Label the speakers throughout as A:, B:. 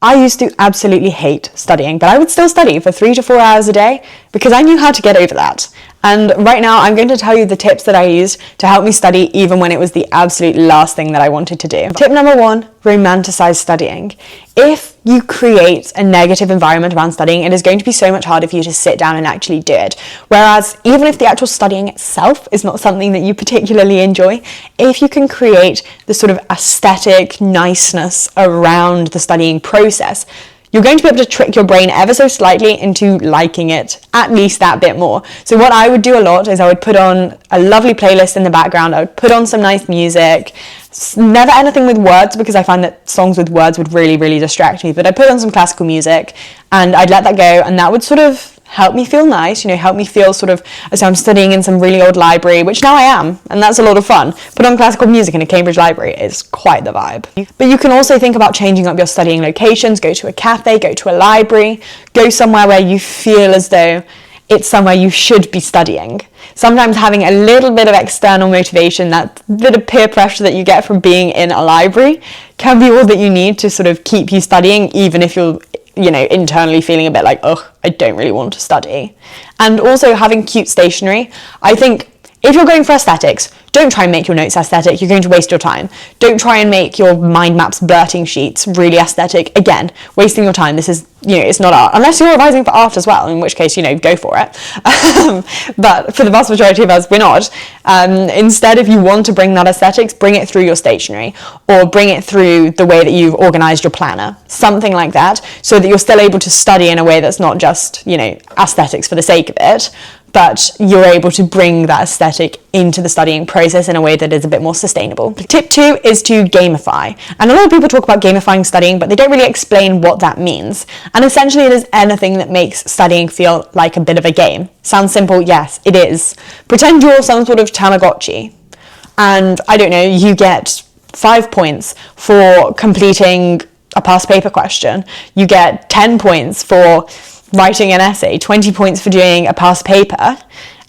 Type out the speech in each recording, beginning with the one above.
A: I used to absolutely hate studying, but I would still study for 3 to 4 hours a day because I knew how to get over that. And right now I'm going to tell you the tips that I used to help me study even when it was the absolute last thing that I wanted to do. Tip number 1, romanticize studying. If you create a negative environment around studying, it is going to be so much harder for you to sit down and actually do it. Whereas even if the actual studying itself is not something that you particularly enjoy, if you can create the sort of aesthetic niceness around the studying process, you're going to be able to trick your brain ever so slightly into liking it at least that bit more. So what I would do a lot is I would put on a lovely playlist in the background. I would put on some nice music, never anything with words because I find that songs with words would really, really distract me. But I put on some classical music and I'd let that go, and that would sort of help me feel nice, help me feel sort of as I'm studying in some really old library, which now I am, and that's a lot of fun. Put on classical music in a Cambridge library is quite the vibe. But you can also think about changing up your studying locations, go to a cafe, go to a library, go somewhere where you feel as though it's somewhere you should be studying. Sometimes having a little bit of external motivation, that bit of peer pressure that you get from being in a library, can be all that you need to sort of keep you studying, even if you're internally feeling a bit like, oh, I don't really want to study. And also having cute stationery. I think if you're going for aesthetics, don't try and make your notes aesthetic. You're going to waste your time. Don't try and make your mind maps blurting sheets really aesthetic. Again, wasting your time. This is, it's not art. Unless you're revising for art as well, in which case, go for it. But for the vast majority of us, we're not. Instead, if you want to bring that aesthetics, bring it through your stationery, or bring it through the way that you've organized your planner. Something like that, so that you're still able to study in a way that's not just, aesthetics for the sake of it, but you're able to bring that aesthetic into the studying process in a way that is a bit more sustainable. Tip 2 is to gamify. And a lot of people talk about gamifying studying, but they don't really explain what that means. And essentially it is anything that makes studying feel like a bit of a game. Sounds simple? Yes, it is. Pretend you're some sort of Tamagotchi, and I don't know, you get 5 points for completing a past paper question. You get 10 points for writing an essay, 20 points for doing a past paper,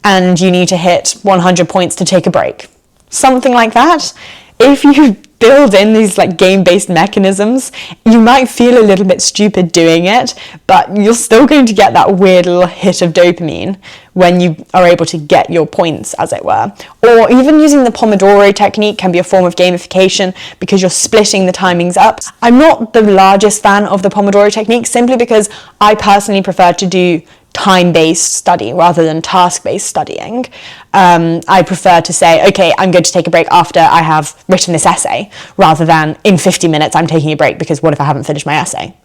A: and you need to hit 100 points to take a break. Something like that. If you build in these game-based mechanisms, you might feel a little bit stupid doing it, but you're still going to get that weird little hit of dopamine when you are able to get your points, as it were. Or even using the Pomodoro technique can be a form of gamification because you're splitting the timings up. I'm not the largest fan of the Pomodoro technique simply because I personally prefer to do time-based study rather than task-based studying. I prefer to say, okay, I'm going to take a break after I have written this essay, rather than in 50 minutes I'm taking a break because what if I haven't finished my essay?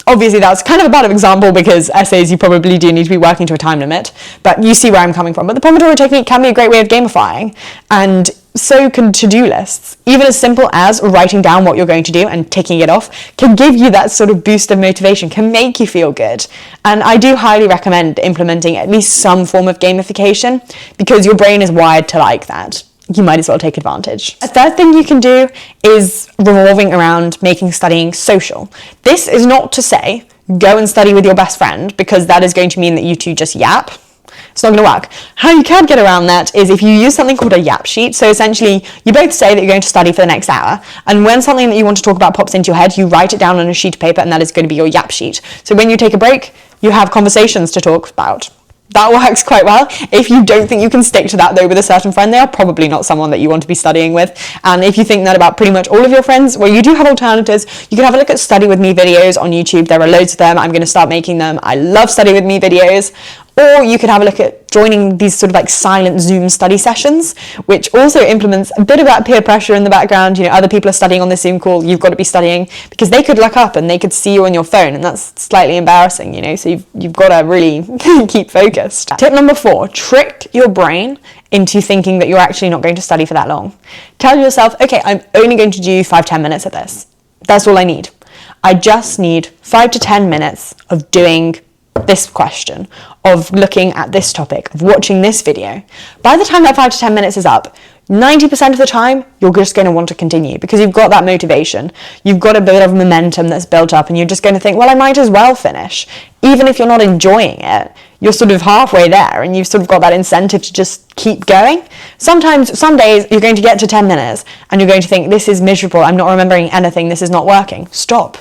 A: Obviously that's kind of a bad example because essays you probably do need to be working to a time limit, but you see where I'm coming from. But the Pomodoro technique can be a great way of gamifying, and so can to-do lists. Even as simple as writing down what you're going to do and ticking it off can give you that sort of boost of motivation, can make you feel good. And I do highly recommend implementing at least some form of gamification because your brain is wired to like that. You might as well take advantage. A third thing you can do is revolving around making studying social. This is not to say go and study with your best friend, because that is going to mean that you two just yap. It's not going to work. How you can get around that is if you use something called a yap sheet. So essentially, you both say that you're going to study for the next hour, and when something that you want to talk about pops into your head, you write it down on a sheet of paper, and that is going to be your yap sheet. So when you take a break, you have conversations to talk about. That works quite well. If you don't think you can stick to that though with a certain friend, they are probably not someone that you want to be studying with. And if you think that about pretty much all of your friends, well, you do have alternatives. You can have a look at Study With Me videos on YouTube. There are loads of them. I'm going to start making them. I love Study With Me videos. Or you could have a look at joining these sort of silent Zoom study sessions, which also implements a bit of that peer pressure in the background. Other people are studying on this Zoom call, you've got to be studying, because they could look up and they could see you on your phone, and that's slightly embarrassing, so you've got to really keep focused. Tip number 4, trick your brain into thinking that you're actually not going to study for that long. Tell yourself, okay, I'm only going to do 5-10 minutes of this. That's all I need. I just need 5 to 10 minutes of doing this question, of looking at this topic, of watching this video. By the time that 5 to 10 minutes is up, 90% of the time, you're just going to want to continue because you've got that motivation. You've got a bit of momentum that's built up, and you're just going to think, well, I might as well finish. Even if you're not enjoying it, you're sort of halfway there, and you've sort of got that incentive to just keep going. Some days, you're going to get to 10 minutes, and you're going to think, this is miserable, I'm not remembering anything, this is not working. Stop.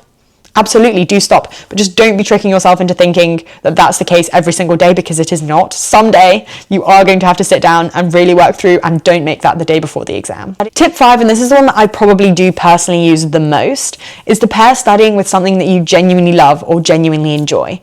A: absolutely do stop, but just don't be tricking yourself into thinking that that's the case every single day, because it is not. Someday you are going to have to sit down and really work through, and don't make that the day before the exam. Tip 5, and this is the one that I probably do personally use the most, is to pair studying with something that you genuinely love or genuinely enjoy.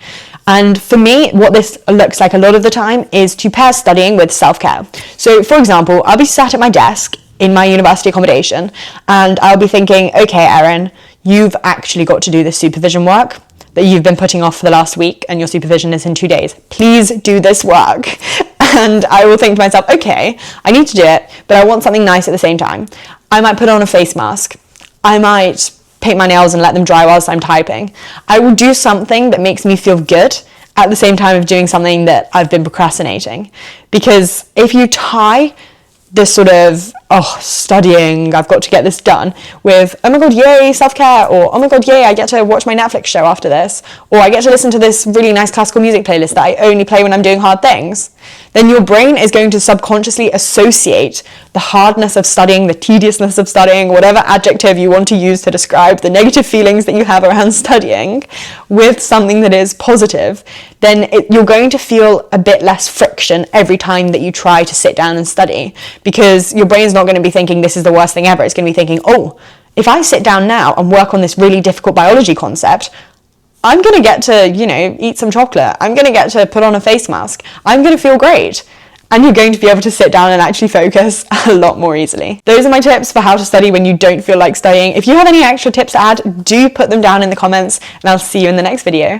A: And for me, what this looks like a lot of the time is to pair studying with self-care. So for example, I'll be sat at my desk in my university accommodation and I'll be thinking, okay, Erin, you've actually got to do this supervision work that you've been putting off for the last week, and your supervision is in 2 days. Please do this work. And I will think to myself, okay, I need to do it, but I want something nice at the same time. I might put on a face mask. I might paint my nails and let them dry whilst I'm typing. I will do something that makes me feel good at the same time of doing something that I've been procrastinating. Because if you tie this sort of, studying, I've got to get this done, with, oh my god, yay, self-care, or oh my god, yay, I get to watch my Netflix show after this, or I get to listen to this really nice classical music playlist that I only play when I'm doing hard things, then your brain is going to subconsciously associate the hardness of studying, the tediousness of studying, whatever adjective you want to use to describe the negative feelings that you have around studying, with something that is positive. Then you're going to feel a bit less friction every time that you try to sit down and study, because your brain's not going to be thinking this is the worst thing ever. It's going to be thinking, oh, if I sit down now and work on this really difficult biology concept, I'm going to get to, eat some chocolate. I'm going to get to put on a face mask. I'm going to feel great. And you're going to be able to sit down and actually focus a lot more easily. Those are my tips for how to study when you don't feel like studying. If you have any extra tips to add, do put them down in the comments, and I'll see you in the next video.